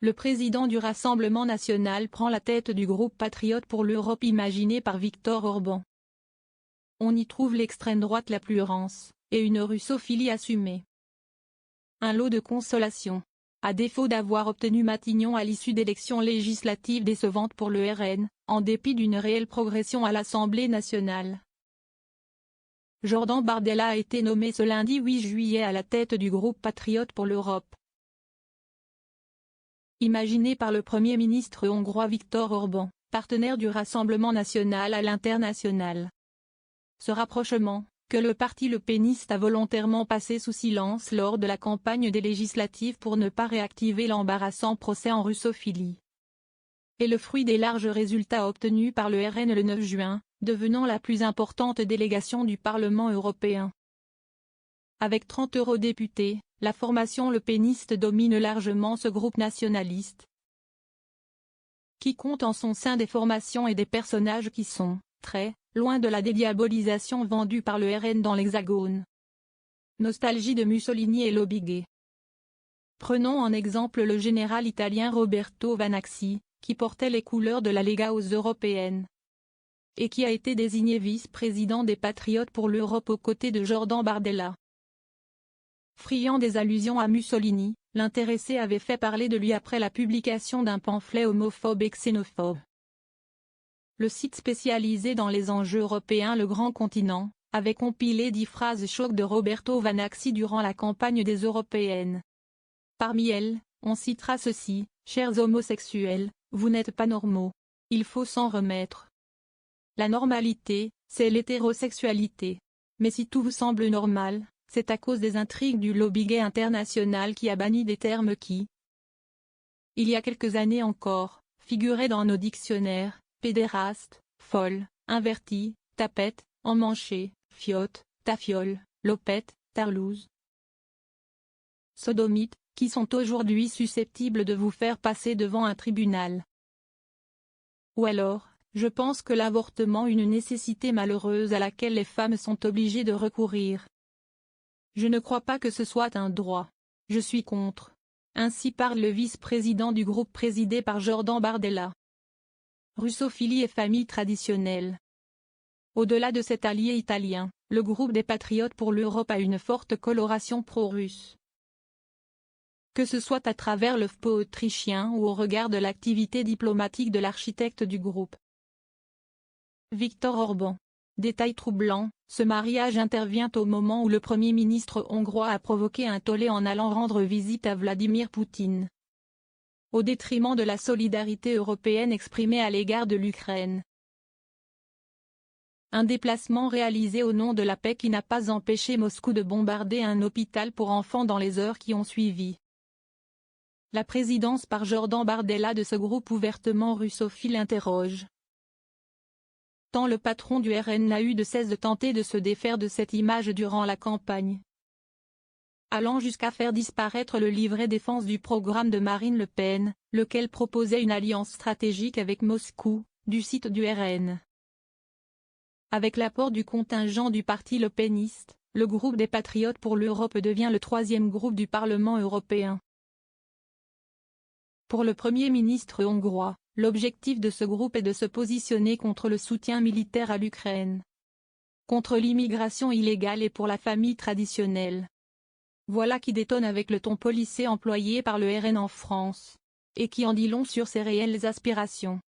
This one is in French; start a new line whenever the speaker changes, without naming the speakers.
le président du Rassemblement national prend la tête du groupe Patriotes pour l'Europe imaginé par Viktor Orban. On y trouve l'extrême droite la plus rance, et une russophilie assumée. Un lot de consolation. À défaut d'avoir obtenu Matignon à l'issue d'élections législatives décevantes pour le RN, en dépit d'une réelle progression à l'Assemblée nationale. Jordan Bardella a été nommé ce lundi 8 juillet à la tête du groupe Patriotes pour l'Europe. Imaginé par le Premier ministre hongrois Viktor Orban, partenaire du Rassemblement national à l'international. Ce rapprochement, que le parti le péniste a volontairement passé sous silence lors de la campagne des législatives pour ne pas réactiver l'embarrassant procès en russophilie, est le fruit des larges résultats obtenus par le RN le 9 juin, devenant la plus importante délégation du Parlement européen. Avec 30 eurodéputés, la formation le péniste domine largement ce groupe nationaliste, qui compte en son sein des formations et des personnages qui sont, très, loin de la dédiabolisation vendue par le RN dans l'Hexagone. Nostalgie de Mussolini et Lobigé. Prenons en exemple le général italien Roberto Vanacci, qui portait les couleurs de la Lega aux européennes, et qui a été désigné vice-président des Patriotes pour l'Europe aux côtés de Jordan Bardella. Friand des allusions à Mussolini, l'intéressé avait fait parler de lui après la publication d'un pamphlet homophobe et xénophobe. Le site spécialisé dans les enjeux européens Le Grand Continent, avait compilé 10 phrases chocs de Roberto Vanacci durant la campagne des européennes. Parmi elles, on citera ceci: « Chers homosexuels, vous n'êtes pas normaux. Il faut s'en remettre. La normalité, c'est l'hétérosexualité. Mais si tout vous semble normal, c'est à cause des intrigues du lobby gay international qui a banni des termes qui, il y a quelques années encore, figuraient dans nos dictionnaires: pédéraste, folle, invertie, tapette, emmanchée, fiotte, tafiole, lopette, tarlouse, sodomite, qui sont aujourd'hui susceptibles de vous faire passer devant un tribunal. Ou alors, je pense que l'avortement est une nécessité malheureuse à laquelle les femmes sont obligées de recourir. Je ne crois pas que ce soit un droit. Je suis contre. » Ainsi parle le vice-président du groupe présidé par Jordan Bardella. Russophilie et famille traditionnelle. Au-delà de cet allié italien, le groupe des Patriotes pour l'Europe a une forte coloration pro-russe. Que ce soit à travers le FPÖ autrichien ou au regard de l'activité diplomatique de l'architecte du groupe, Viktor Orban. Détail troublant, ce mariage intervient au moment où le Premier ministre hongrois a provoqué un tollé en allant rendre visite à Vladimir Poutine, au détriment de la solidarité européenne exprimée à l'égard de l'Ukraine. Un déplacement réalisé au nom de la paix qui n'a pas empêché Moscou de bombarder un hôpital pour enfants dans les heures qui ont suivi. La présidence par Jordan Bardella de ce groupe ouvertement russophile interroge. Tant le patron du RN n'a eu de cesse de tenter de se défaire de cette image durant la campagne, allant jusqu'à faire disparaître le livret défense du programme de Marine Le Pen, lequel proposait une alliance stratégique avec Moscou, du site du RN. Avec l'apport du contingent du parti le péniste, le groupe des Patriotes pour l'Europe devient le 3e groupe du Parlement européen. Pour le Premier ministre hongrois, l'objectif de ce groupe est de se positionner contre le soutien militaire à l'Ukraine, contre l'immigration illégale et pour la famille traditionnelle. Voilà qui détonne avec le ton policé employé par le RN en France, et qui en dit long sur ses réelles aspirations.